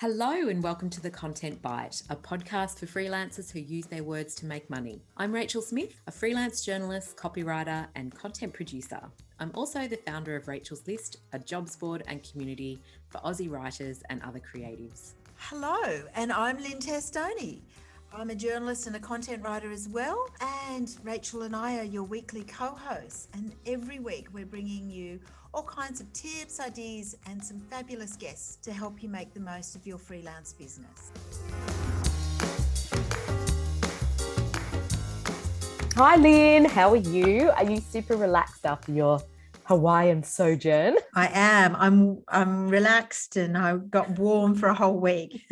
Hello and welcome to The Content Bite, a podcast for freelancers who use their words to make money. I'm Rachel Smith, a freelance journalist, copywriter, and content producer. I'm also the founder of Rachel's List, a jobs board and community for Aussie writers and other creatives. Hello, and I'm Lynne Stoney. I'm a journalist and a content writer as well, and Rachel and I are your weekly co-hosts, and every week we're bringing you all kinds of tips, ideas, and some fabulous guests to help you make the most of your freelance business. Hi Lynne, how are you? Are you super relaxed after your Hawaiian sojourn? I am. I'm relaxed and I got warm for a whole week.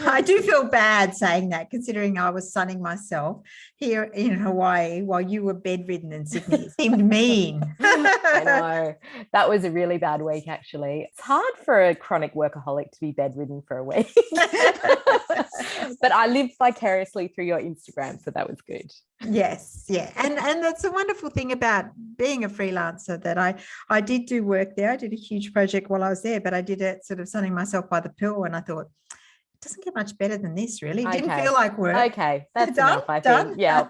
I do feel bad saying that, considering I was sunning myself here in Hawaii while you were bedridden in Sydney. It seemed mean. I know. That was a really bad week, actually. It's hard for a chronic workaholic to be bedridden for a week. But I lived vicariously through your Instagram, so that was good. Yes, yeah. And that's a wonderful thing about being a freelancer, that I did do work there. I did a huge project while I was there, but I did it sort of sunning myself by the pool, and I thought, it doesn't get much better than this, really. It didn't feel like work. Okay, that's enough, I think. Yeah.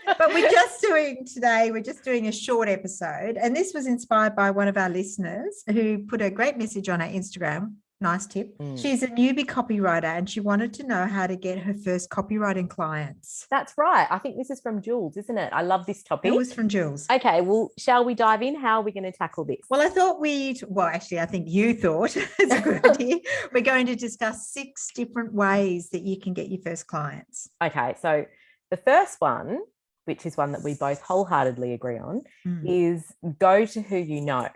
But we're just doing a short episode, and this was inspired by one of our listeners who put a great message on our Instagram. Nice tip. She's a newbie copywriter and she wanted to know how to get her first copywriting clients. That's right. I think this is from Jules, isn't it? I love this topic. It was from Jules. Okay, well, shall we dive in? How are we going to tackle this? Well, I think you thought it's a good idea. We're going to discuss 6 different ways that you can get your first clients. Okay, so the first one, which is one that we both wholeheartedly agree on, is go to who you know,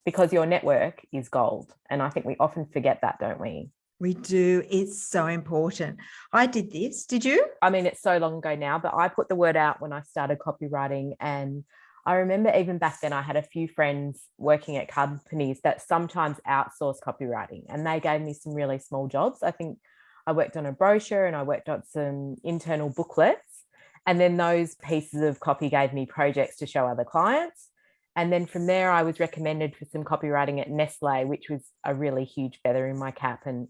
because your network is gold. And I think we often forget that, don't we? We do. It's so important. I did this. Did you? I mean, it's so long ago now, but I put the word out when I started copywriting. And I remember even back then I had a few friends working at companies that sometimes outsource copywriting, and they gave me some really small jobs. I think I worked on a brochure and I worked on some internal booklets. And then those pieces of copy gave me projects to show other clients. And then from there, I was recommended for some copywriting at Nestle, which was a really huge feather in my cap. And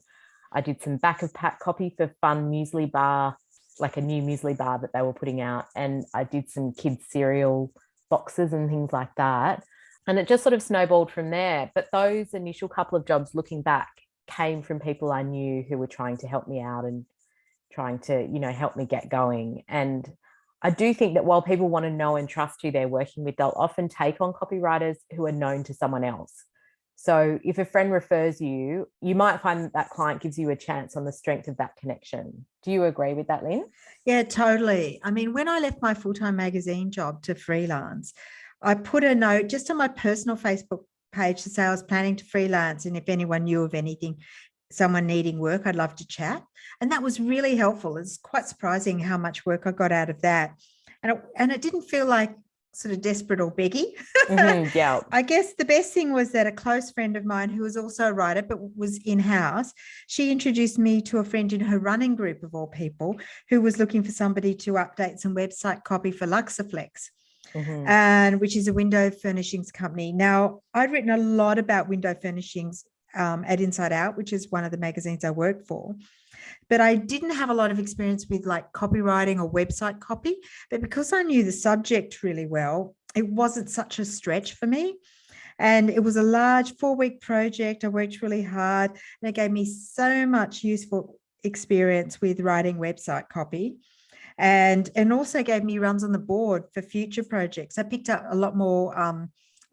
I did some back of pack copy for Fun Muesli Bar, like a new muesli bar that they were putting out. And I did some kids' cereal boxes and things like that. And it just sort of snowballed from there. But those initial couple of jobs, looking back, came from people I knew who were trying to help me out and trying to, help me get going. And I do think that while people want to know and trust who they're working with, they'll often take on copywriters who are known to someone else. So if a friend refers you, you might find that client gives you a chance on the strength of that connection. Do you agree with that, Lynne? Yeah, totally. I mean, when I left my full-time magazine job to freelance, I put a note just on my personal Facebook page to say I was planning to freelance, and if anyone knew of someone needing work, I'd love to chat. And that was really helpful. It's quite surprising how much work I got out of that. And it didn't feel like sort of desperate or beggy. Yeah. I guess the best thing was that a close friend of mine who was also a writer but was in-house, she introduced me to a friend in her running group of all people who was looking for somebody to update some website copy for Luxaflex. And which is a window furnishings company. Now, I'd written a lot about window furnishings at Inside Out, which is one of the magazines I work for. But I didn't have a lot of experience with like copywriting or website copy. But because I knew the subject really well, it wasn't such a stretch for me. And it was a large 4-week project. I worked really hard, and it gave me so much useful experience with writing website copy. And also gave me runs on the board for future projects. I picked up a lot more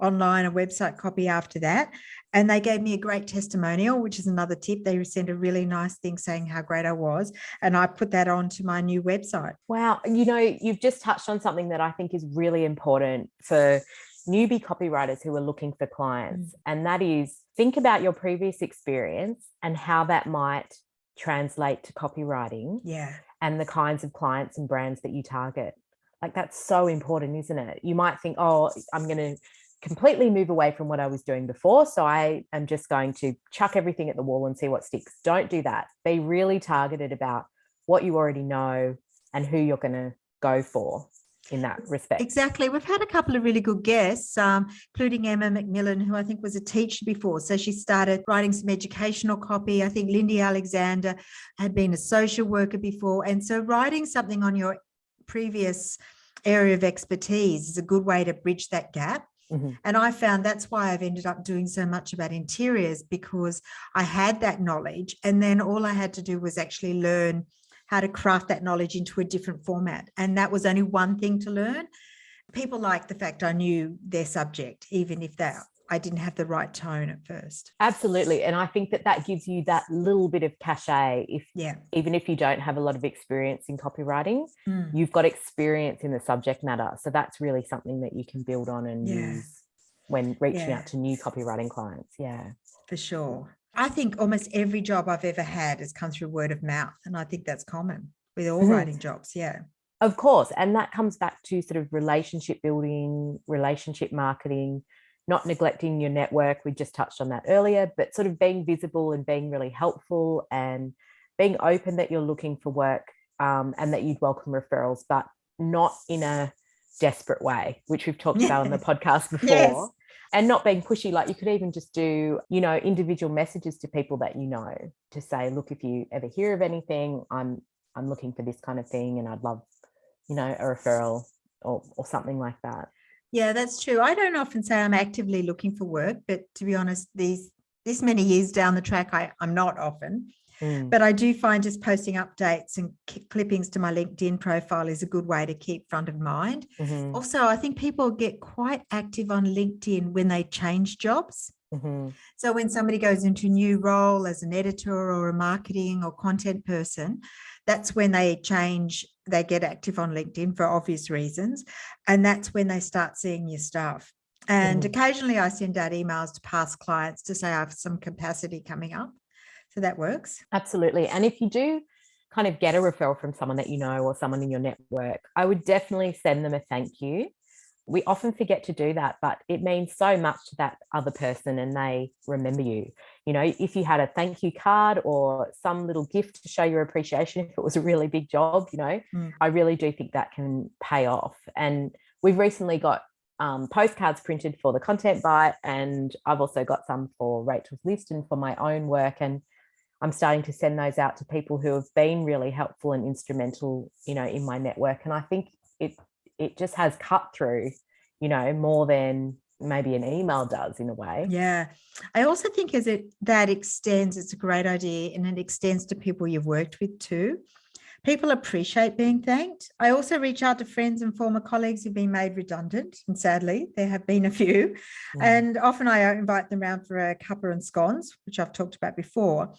online and website copy after that. And they gave me a great testimonial, which is another tip. They sent a really nice thing saying how great I was. And I put that onto my new website. Wow. You've just touched on something that I think is really important for newbie copywriters who are looking for clients. And that is, think about your previous experience and how that might translate to copywriting. Yeah. And the kinds of clients and brands that you target. Like, that's so important, isn't it? You might think, oh, I'm going to completely move away from what I was doing before, so I am just going to chuck everything at the wall and see what sticks. Don't do that. Be really targeted about what you already know and who you're going to go for. in that respect. Exactly. We've had a couple of really good guests, including Emma McMillan, who I think was a teacher before. So she started writing some educational copy. I think Lindy Alexander had been a social worker before. And so writing something on your previous area of expertise is a good way to bridge that gap. Mm-hmm. And I found that's why I've ended up doing so much about interiors, because I had that knowledge. And then all I had to do was actually learn how to craft that knowledge into a different format. And that was only one thing to learn. People like the fact I knew their subject, even if I didn't have the right tone at first. Absolutely. And I think that gives you that little bit of cachet. Even if you don't have a lot of experience in copywriting, you've got experience in the subject matter. So that's really something that you can build on and use when reaching out to new copywriting clients. Yeah, for sure. I think almost every job I've ever had has come through word of mouth. And I think that's common with all writing jobs. Yeah. Of course. And that comes back to sort of relationship building, relationship marketing, not neglecting your network. We just touched on that earlier, but sort of being visible and being really helpful and being open that you're looking for work, and that you'd welcome referrals, but not in a desperate way, which we've talked about on the podcast before. Yes. And not being pushy. Like you could even just do, individual messages to people that to say, look, if you ever hear of anything, I'm looking for this kind of thing and I'd love, a referral or something like that. Yeah, that's true. I don't often say I'm actively looking for work, but to be honest, this many years down the track, I'm not often. But I do find just posting updates and clippings to my LinkedIn profile is a good way to keep front of mind. Mm-hmm. Also, I think people get quite active on LinkedIn when they change jobs. Mm-hmm. So when somebody goes into a new role as an editor or a marketing or content person, that's when they get active on LinkedIn for obvious reasons. And that's when they start seeing your stuff. And occasionally I send out emails to past clients to say I have some capacity coming up. So that works. Absolutely. And if you do kind of get a referral from someone that you know or someone in your network, I would definitely send them a thank you. We often forget to do that, but it means so much to that other person and they remember you. If you had a thank you card or some little gift to show your appreciation, if it was a really big job, I really do think that can pay off. And we've recently got postcards printed for the Content Bite, and I've also got some for Rachel's List and for my own work. And I'm starting to send those out to people who have been really helpful and instrumental, in my network. And I think it just has cut through, more than maybe an email does in a way. Yeah. I also think that extends, it's a great idea, and it extends to people you've worked with too. People appreciate being thanked. I also reach out to friends and former colleagues who've been made redundant, and sadly, there have been a few. And often I invite them around for a cuppa and scones, which I've talked about before.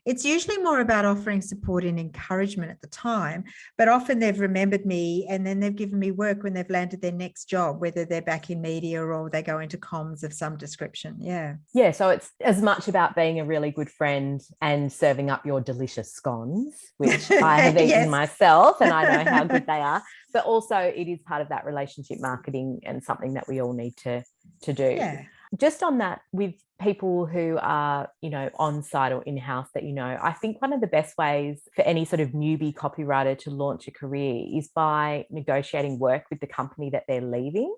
It's usually more about offering support and encouragement at the time, but often they've remembered me and then they've given me work when they've landed their next job, whether they're back in media or they go into comms of some description. Yeah. Yeah. So it's as much about being a really good friend and serving up your delicious scones, which I have eaten myself and I know how good they are, but also it is part of that relationship marketing and something that we all need to do. Yeah. Just on that, with people who are, on site or in-house that, I think one of the best ways for any sort of newbie copywriter to launch a career is by negotiating work with the company that they're leaving.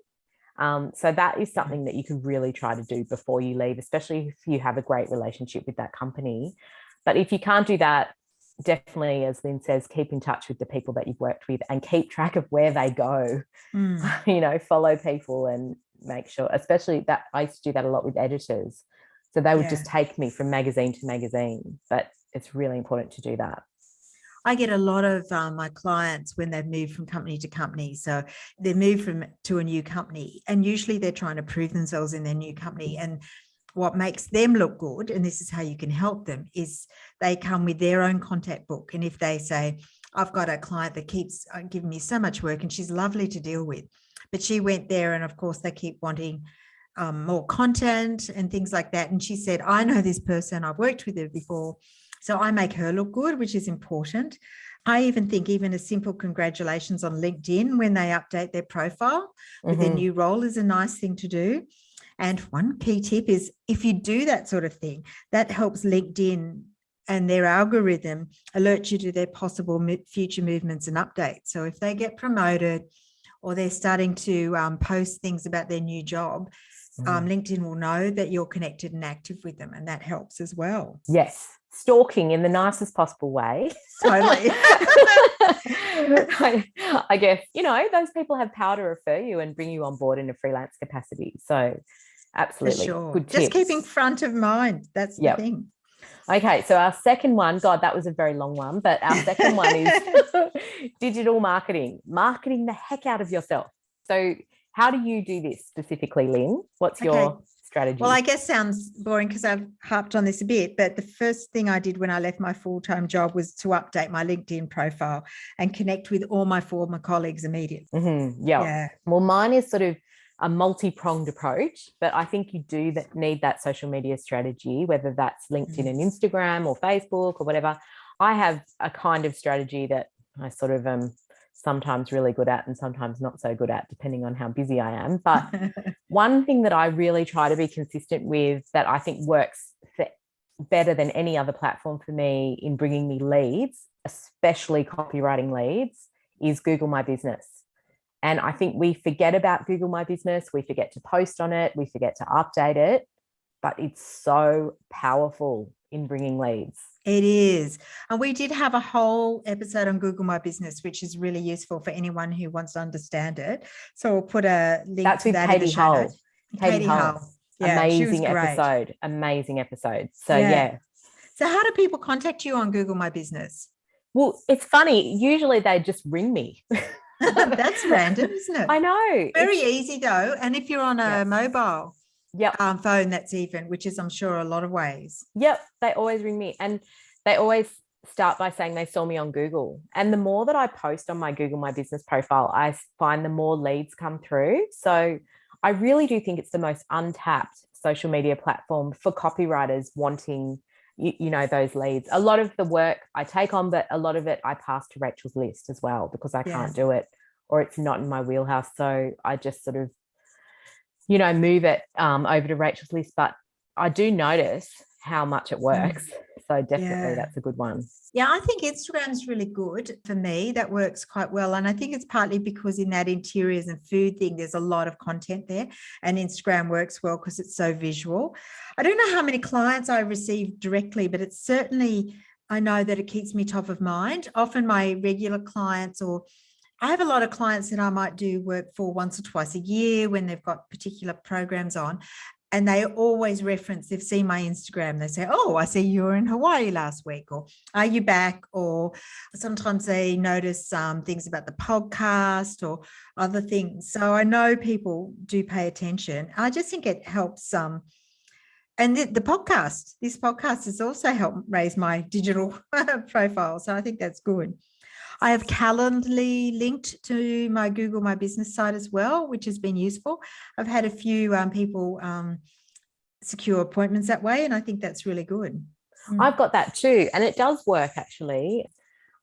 So that is something that you could really try to do before you leave, especially if you have a great relationship with that company. But if you can't do that, definitely, as Lynn says, keep in touch with the people that you've worked with and keep track of where they go. Follow people and make sure, especially that I used to do that a lot with editors. So they would just take me from magazine to magazine, but it's really important to do that. I get a lot of my clients when they've moved from company to company. So they move to a new company and usually they're trying to prove themselves in their new company. And what makes them look good, and this is how you can help them, is they come with their own contact book. And if they say, I've got a client that keeps giving me so much work and she's lovely to deal with, but she went there and of course they keep wanting more content and things like that. And she said, I know this person, I've worked with her before. So I make her look good, which is important. I even think even a simple congratulations on LinkedIn when they update their profile with their new role is a nice thing to do. And one key tip is if you do that sort of thing, that helps LinkedIn and their algorithm alert you to their possible future movements and updates. So if they get promoted or they're starting to post things about their new job, LinkedIn will know that you're connected and active with them, and that helps as well. Yes. Stalking in the nicest possible way. Totally. I guess, those people have power to refer you and bring you on board in a freelance capacity. So absolutely. For sure. Good Just tips. keeping front of mind. That's the thing. Okay, so our second one, God, that was a very long one, but our second one is digital marketing the heck out of yourself. So how do you do this specifically, Lynn? What's your strategy? Well, I guess sounds boring because I've harped on this a bit, but the first thing I did when I left my full-time job was to update my LinkedIn profile and connect with all my former colleagues immediately. Mm-hmm. Yeah. Well, mine is sort of a multi-pronged approach, but I think you do need that social media strategy, whether that's LinkedIn and Instagram or Facebook or whatever. I have a kind of strategy that I sort of sometimes really good at and sometimes not so good at, depending on how busy I am. But one thing that I really try to be consistent with that I think works better than any other platform for me in bringing me leads, especially copywriting leads, is Google My Business. And I think we forget about Google My Business. We forget to post on it. We forget to update it. But it's so powerful in bringing leads. It is. And we did have a whole episode on Google My Business, which is really useful for anyone who wants to understand it. So we'll put a link to that in the show notes. Katie Hull. Yeah, amazing episode. Amazing episode. So So how do people contact you on Google My Business? Well, it's funny. Usually they just ring me. That's random, isn't it? I know. Very easy though. And if you're on a mobile phone, that's even, which is I'm sure a lot of ways. Yep. They always ring me and they always start by saying they saw me on Google. And the more that I post on my Google My Business profile, I find the more leads come through. So I really do think it's the most untapped social media platform for copywriters wanting those leads. A lot of the work I take on, but a lot of it I pass to Rachel's list as well because I can't do it or it's not in my wheelhouse. So I just sort of, move it over to Rachel's list. But I do notice how much it works. So definitely that's a good one. Yeah, I think Instagram is really good for me. That works quite well. And I think it's partly because in that interiors and food thing, there's a lot of content there. And Instagram works well because it's so visual. I don't know how many clients I receive directly, but it's certainly, I know that it keeps me top of mind. Often my regular clients, or I have a lot of clients that I might do work for once or twice a year when they've got particular programs on. And they always reference, they've seen my Instagram. They say, oh, I see you were in Hawaii last week, or are you back? Or sometimes they notice things about the podcast or other things. So I know people do pay attention. I just think it helps. And the podcast, this podcast has also helped raise my digital profile. So I think that's good. I have Calendly linked to my Google My Business site as well, which has been useful. I've had a few people secure appointments that way, and I think that's really good. I've got that too, and it does work actually.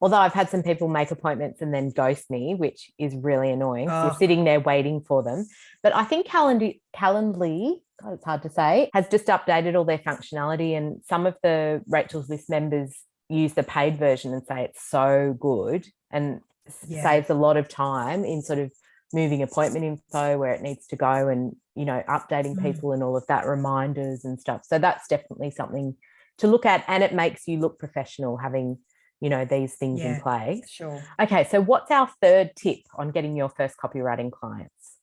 Although I've had some people make appointments and then ghost me, which is really annoying. So you're sitting there waiting for them. But I think Calendly, God, it's hard to say, has just updated all their functionality, and some of the Rachel's List members use the paid version and say it's so good and saves a lot of time in sort of moving appointment info where it needs to go and, updating people and all of that, reminders and stuff. So that's definitely something to look at, and it makes you look professional having, these things in play. Sure. Okay. So what's our third tip on getting your first copywriting clients?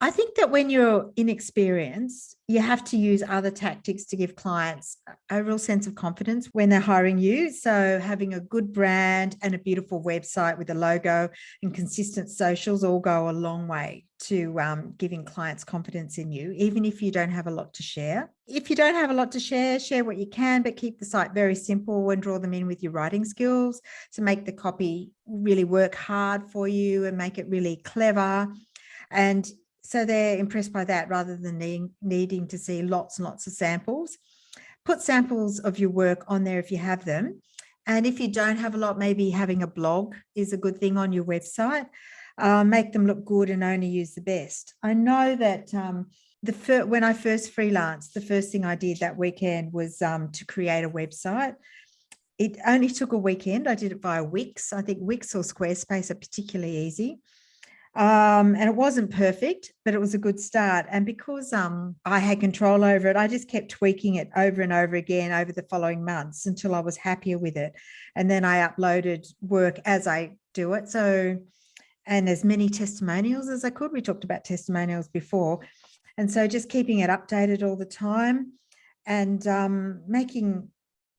I think that when you're inexperienced, you have to use other tactics to give clients a real sense of confidence when they're hiring you. So having a good brand and a beautiful website with a logo and consistent socials all go a long way to giving clients confidence in you, even if you don't have a lot to share. If you don't have a lot to share, share what you can, but keep the site very simple and draw them in with your writing skills to make the copy really work hard for you and make it really clever. And so they're impressed by that rather than needing to see lots and lots of samples. Put samples of your work on there if you have them. And if you don't have a lot, maybe having a blog is a good thing on your website. Make them look good and only use the best. I know that when I first freelanced, the first thing I did that weekend was to create a website. It only took a weekend. I did it via Wix. I think Wix or Squarespace are particularly easy. And it wasn't perfect, but it was a good start. And because I had control over it, I just kept tweaking it over and over again over the following months until I was happier with it. And then I uploaded work as I do it. So, and as many testimonials as I could. We talked about testimonials before. And so just keeping it updated all the time and making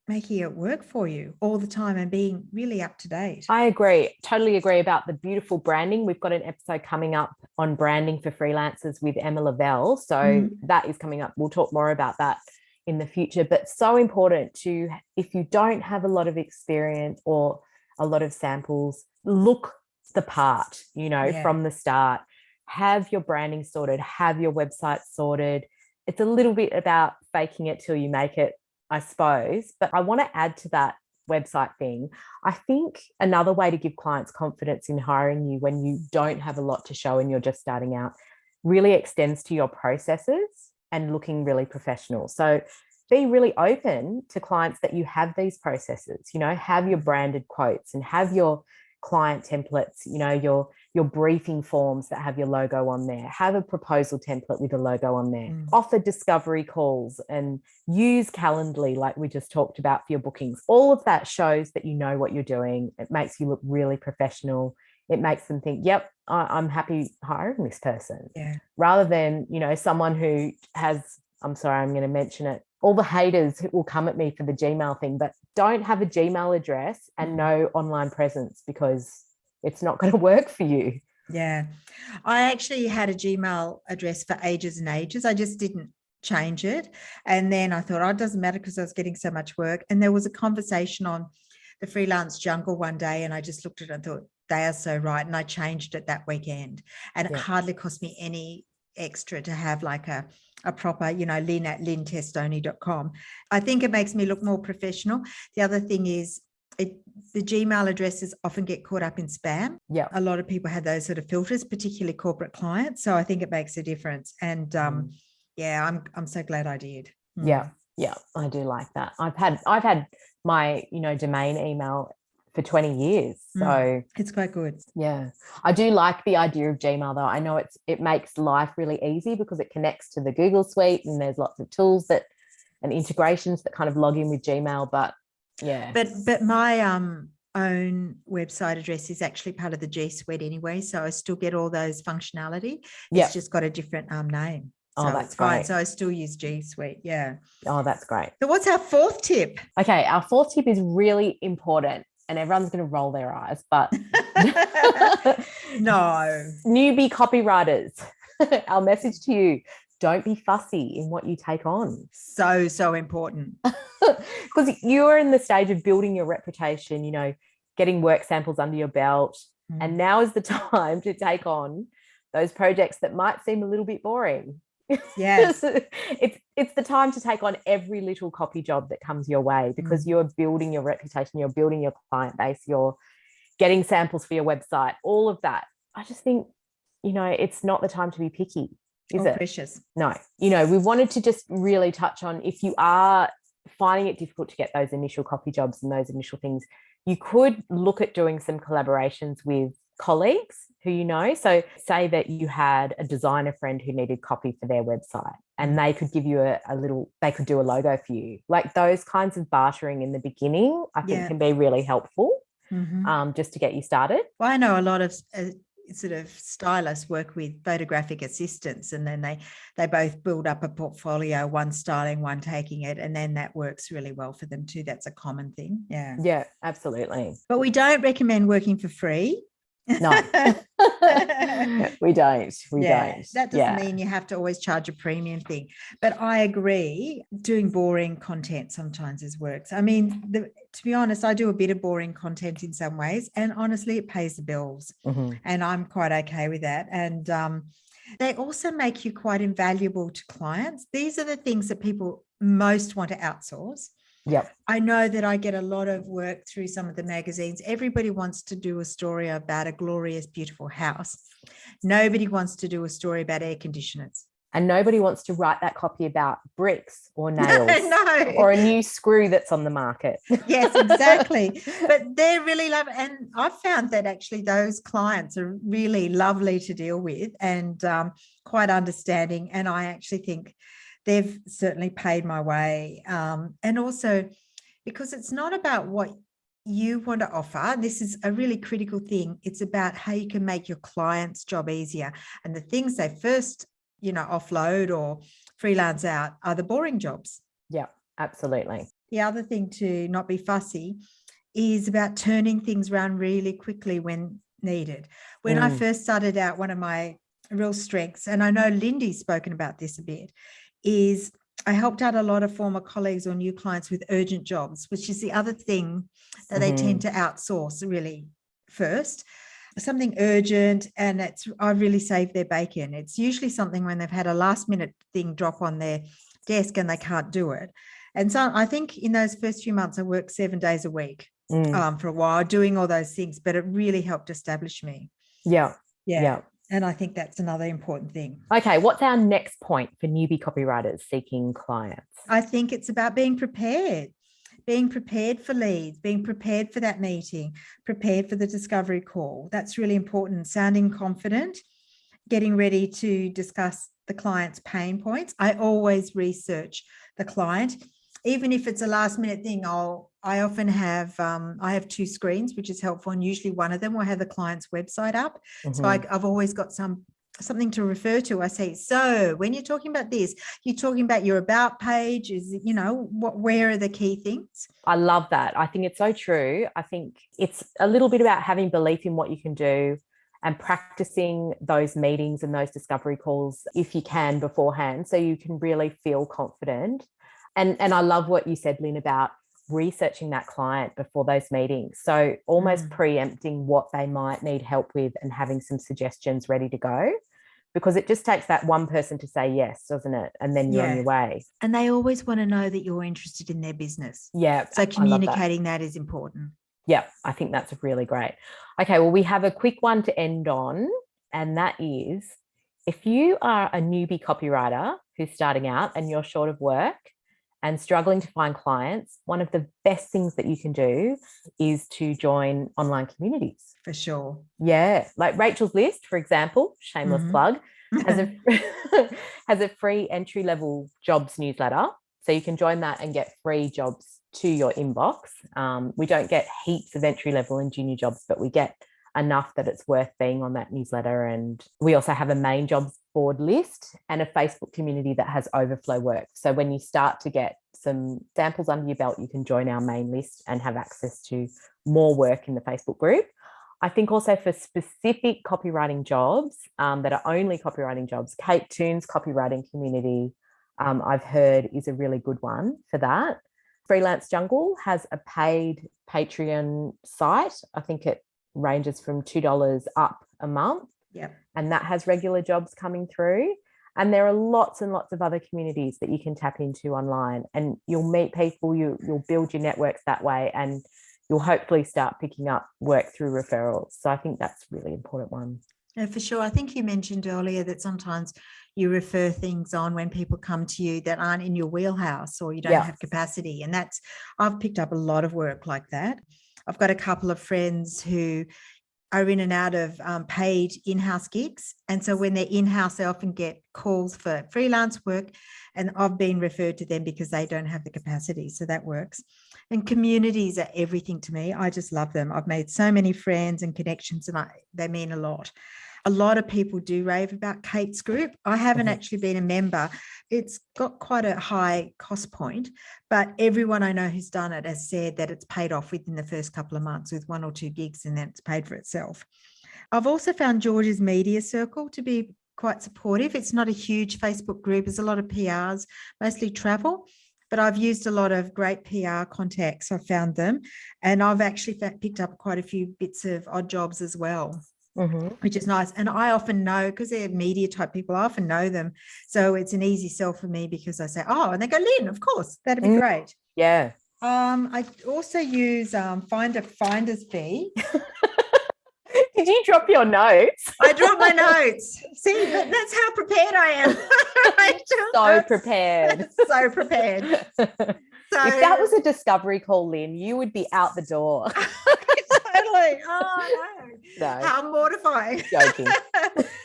it work for you all the time and being really up to date. I agree. Totally agree about the beautiful branding. We've got an episode coming up on branding for freelancers with Emma Lavelle. So that is coming up. We'll talk more about that in the future. But so important to, if you don't have a lot of experience or a lot of samples, look the part, from the start. Have your branding sorted, have your website sorted. It's a little bit about faking it till you make it, I suppose. But I want to add to that website thing. I think another way to give clients confidence in hiring you when you don't have a lot to show and you're just starting out really extends to your processes and looking really professional. So be really open to clients that you have these processes, have your branded quotes and have your client templates, your briefing forms that have your logo on there, have a proposal template with a logo on there, offer discovery calls and use Calendly like we just talked about for your bookings. All of that shows that you know what you're doing. It makes you look really professional. It makes them think, yep, I'm happy hiring this person. Yeah. Rather than, someone who has, I'm sorry, I'm going to mention it, all the haters who will come at me for the Gmail thing, but don't have a Gmail address and no online presence because it's not going to work for you. Yeah. I actually had a Gmail address for ages and ages. I just didn't change it. And then I thought, it doesn't matter because I was getting so much work. And there was a conversation on the Freelance Jungle one day and I just looked at it and thought, they are so right. And I changed it that weekend. And it hardly cost me any extra to have like a proper, Lynne at lynnetestoni.com. I think it makes me look more professional. The other thing is the Gmail addresses often get caught up in spam. Yeah. A lot of people have those sort of filters, particularly corporate clients. So I think it makes a difference. And I'm so glad I did. Yeah. Yeah. I do like that. I've had my, domain email for 20 years. So it's quite good. Yeah. I do like the idea of Gmail though. I know it makes life really easy because it connects to the Google Suite and there's lots of tools and integrations that kind of log in with Gmail, but yeah. But my own website address is actually part of the G Suite anyway. So I still get all those functionality. It's just got a different name. So that's great. Fine. So I still use G Suite. Yeah. Oh, that's great. So what's our fourth tip? Okay. Our fourth tip is really important. And everyone's going to roll their eyes, but no. Newbie copywriters, our message to you, don't be fussy in what you take on. So important. Because you're in the stage of building your reputation, getting work samples under your belt. And now is the time to take on those projects that might seem a little bit boring. Yes. It's the time to take on every little copy job that comes your way because you're building your reputation, you're building your client base, you're getting samples for your website, all of that. I just think, it's not the time to be picky, is it? Precious. No. We wanted to just really touch on if you are finding it difficult to get those initial copy jobs and those initial things, you could look at doing some collaborations with colleagues who so say that you had a designer friend who needed copy for their website and they could give you they could do a logo for you. Like those kinds of bartering in the beginning I think can be really helpful just to get you started. Well, I know a lot of sort of stylists work with photographic assistants and then they both build up a portfolio, one styling, one taking it, and then that works really well for them too. That's a common thing. Yeah, absolutely. But we don't recommend working for free. No. we don't. That doesn't mean you have to always charge a premium thing. But I agree, doing boring content sometimes works. I mean, to be honest, I do a bit of boring content in some ways, and honestly, it pays the bills. And I'm quite okay with that. And they also make you quite invaluable to clients. These are the things that people most want to outsource. Yep. I know that I get a lot of work through some of the magazines. Everybody wants to do a story about a glorious, beautiful house. Nobody wants to do a story about air conditioners. And nobody wants to write that copy about bricks or nails No. or a new screw that's on the market. Yes, exactly. But they're really lovely. And I've found that actually those clients are really lovely to deal with and quite understanding. And I actually think they've certainly paid my way. And also because it's not about what you want to offer. This is a really critical thing. It's about how you can make your client's job easier. And the things they first, offload or freelance out are the boring jobs. Yeah, absolutely. The other thing to not be fussy is about turning things around really quickly when needed. When I first started out, one of my real strengths, and I know Lindy's spoken about this a bit, is I helped out a lot of former colleagues or new clients with urgent jobs, which is the other thing that they tend to outsource really first. Something urgent, and I really saved their bacon. It's usually something when they've had a last minute thing drop on their desk and they can't do it. And so I think in those first few months, I worked 7 days a week for a while doing all those things, but it really helped establish me. Yeah. And I think that's another important thing. Okay, what's our next point for newbie copywriters seeking clients? I think it's about being prepared for leads, being prepared for that meeting, prepared for the discovery call. That's really important. Sounding confident, getting ready to discuss the client's pain points. I always research the client. Even if it's a last minute thing, I often have, I have 2 screens, which is helpful. And usually one of them will have the client's website up. So I've always got something to refer to. I say, so when you're talking about this, you're talking about your about page, is, where are the key things? I love that. I think it's so true. I think it's a little bit about having belief in what you can do and practicing those meetings and those discovery calls if you can beforehand, so you can really feel confident. And I love what you said, Lynn, about researching that client before those meetings. So almost preempting what they might need help with and having some suggestions ready to go, because it just takes that one person to say yes, doesn't it? And then you're on your way. And they always want to know that you're interested in their business. Yeah. So communicating that is important. Yeah, I think that's really great. Okay, well, we have a quick one to end on, and that is, if you are a newbie copywriter who's starting out and you're short of work and struggling to find clients, one of the best things that you can do is to join online communities. For sure. Yeah, like Rachel's List, for example, shameless plug, has a free entry-level jobs newsletter. So you can join that and get free jobs to your inbox. We don't get heaps of entry-level and junior jobs, but we get enough that it's worth being on that newsletter. And we also have a main jobs board list and a Facebook community that has overflow work. So when you start to get some samples under your belt, you can join our main list and have access to more work in the Facebook group. I think also for specific copywriting jobs that are only copywriting jobs, Kate Toon's copywriting community, I've heard, is a really good one for that. Freelance Jungle has a paid Patreon site. I think it ranges from $2 up a month. Yeah. And that has regular jobs coming through. And there are lots and lots of other communities that you can tap into online, and you'll meet people, you'll build your networks that way, and you'll hopefully start picking up work through referrals. So I think that's a really important one. Yeah, for sure. I think you mentioned earlier that sometimes you refer things on when people come to you that aren't in your wheelhouse or you don't have capacity. And I've picked up a lot of work like that. I've got a couple of friends who are in and out of paid in-house gigs. And so when they're in-house, they often get calls for freelance work. And I've been referred to them because they don't have the capacity. So that works. And communities are everything to me. I just love them. I've made so many friends and connections, and they mean a lot. A lot of people do rave about Kate's group. I haven't actually been a member. It's got quite a high cost point, but everyone I know who's done it has said that it's paid off within the first couple of months with 1 or 2 gigs, and then it's paid for itself. I've also found George's Media Circle to be quite supportive. It's not a huge Facebook group. There's a lot of PRs, mostly travel, but I've used a lot of great PR contacts. I've found them, and I've actually picked up quite a few bits of odd jobs as well. Which is nice. And I often know, because they're media type people, I often know them. So it's an easy sell for me because I say, oh, and they go, Lynn, of course, that'd be great. Yeah. I also use Finder's Fee. Did you drop your notes? I dropped my notes. See, that's how prepared I am. So prepared. So prepared. So, if that was a discovery call, Lynn, you would be out the door. Totally. Oh, no. How mortifying. Joking.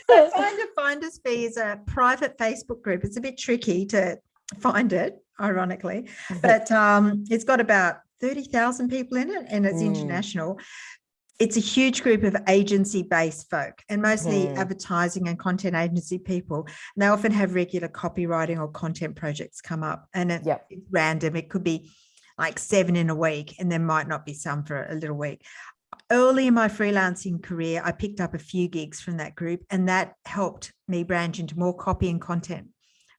So Find a Finder's Fee is a private Facebook group. It's a bit tricky to find it, ironically, but it's got about 30,000 people in it, and it's international. It's a huge group of agency-based folk, and mostly advertising and content agency people. And they often have regular copywriting or content projects come up, and it's random. It could be like 7 in a week, and there might not be some for a little week. Early in my freelancing career, I picked up a few gigs from that group, and that helped me branch into more copy and content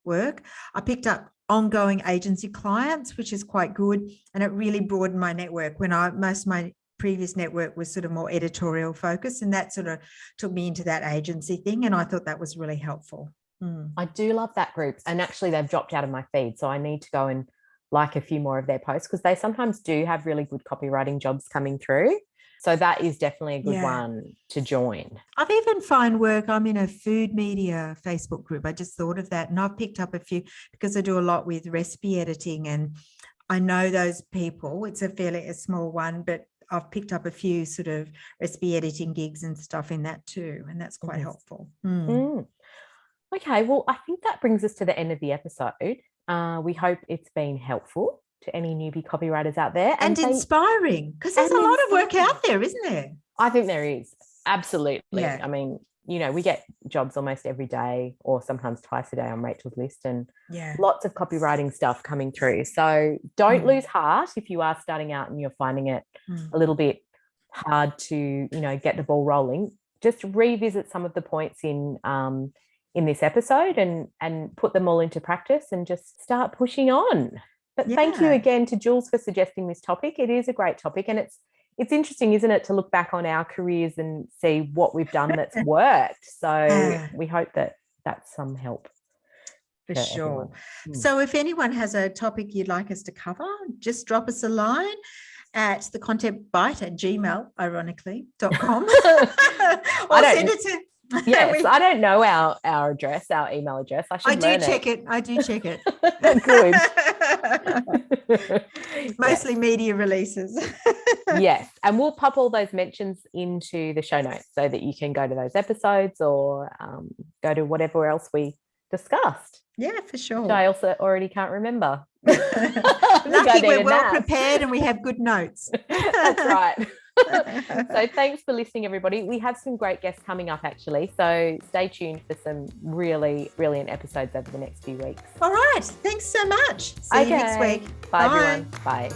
work. I picked up ongoing agency clients, which is quite good, and it really broadened my network when most of my previous network was sort of more editorial focused, and that sort of took me into that agency thing, and I thought that was really helpful. I do love that group, and actually they've dropped out of my feed, so I need to go and like a few more of their posts, because they sometimes do have really good copywriting jobs coming through. So that is definitely a good one to join. I've even found work. I'm in a food media Facebook group. I just thought of that, and I've picked up a few because I do a lot with recipe editing, and I know those people. It's a small one, but I've picked up a few sort of recipe editing gigs and stuff in that too, and that's quite helpful. Okay, well, I think that brings us to the end of the episode. We hope it's been helpful to any newbie copywriters out there. And inspiring, because there's a lot of work out there, isn't there? I think there is. Absolutely. Yeah. I mean, we get jobs almost every day, or sometimes twice a day on Rachel's list, and lots of copywriting stuff coming through. So don't lose heart if you are starting out and you're finding it a little bit hard to, get the ball rolling. Just revisit some of the points in this episode and put them all into practice and just start pushing on. But thank you again to Jules for suggesting this topic. It is a great topic, and it's interesting, isn't it, to look back on our careers and see what we've done that's worked. So we hope that that's some help. For sure. So if anyone has a topic you'd like us to cover, just drop us a line at thecontentbite@gmail, ironically.com. Or send it to... Yes, I don't know our address, our email address. I do check it. Good. Mostly media releases. Yes, and we'll pop all those mentions into the show notes so that you can go to those episodes or go to whatever else we discussed. Yeah, for sure. Which I also already can't remember. Lucky we're well prepared and we have good notes. That's right. So thanks for listening, everybody. We have some great guests coming up, actually. So stay tuned for some really brilliant episodes over the next few weeks. All right. Thanks so much. See you next week. Bye, everyone. Bye.